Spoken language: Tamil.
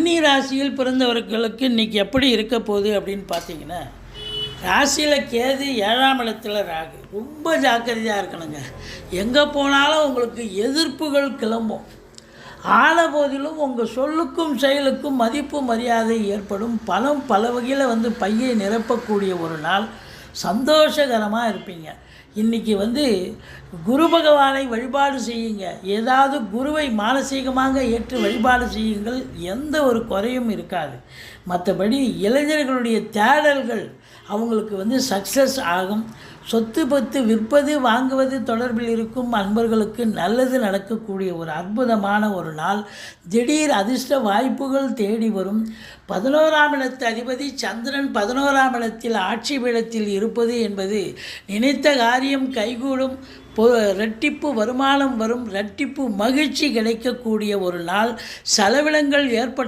கன்னி ராசியில் பிறந்தவர்களுக்கு இன்றைக்கி எப்படி இருக்க போகுது அப்படின்னு பார்த்தீங்கன்னா, ராசியில் கேது, 7ஆம் இடத்துல ராகு. ரொம்ப ஜாக்கிரதையாக இருக்கணுங்க. எங்கே போனாலும் உங்களுக்கு எதிர்ப்புகள் கிளம்பும். ஆன போதிலும் உங்கள் சொல்லுக்கும் செயலுக்கும் மதிப்பு மரியாதை ஏற்படும். பணம் பல வகையில் பையை நிரப்பக்கூடிய ஒரு நாள். சந்தோஷகரமாக இருப்பீங்க. இன்றைக்கி குரு பகவானை வழிபாடு செய்யுங்க. ஏதாவது குருவை மானசீகமாக ஏற்று வழிபாடு செய்யுங்கள். எந்த ஒரு குறையும் இருக்காது. மற்றபடி இளைஞர்களுடைய தேடல்கள் அவங்களுக்கு சக்ஸஸ் ஆகும். சொத்து பத்து விற்பது வாங்குவது தொடர்பில் இருக்கும் அன்பர்களுக்கு நல்லது நடக்கக்கூடிய ஒரு அற்புதமான ஒரு நாள். திடீர் அதிர்ஷ்ட வாய்ப்புகள் தேடி வரும். 11ஆம் இடத்து அதிபதி சந்திரன் 11ஆம் இடத்தில் ஆட்சி பீடத்தில் இருப்பது என்பது நினைத்த காரியம் கைகூடும். இரட்டிப்பு வருமானம் வரும். இரட்டிப்பு மகிழ்ச்சி கிடைக்கக்கூடிய ஒரு நாள். செலவினங்கள் ஏற்பட்ட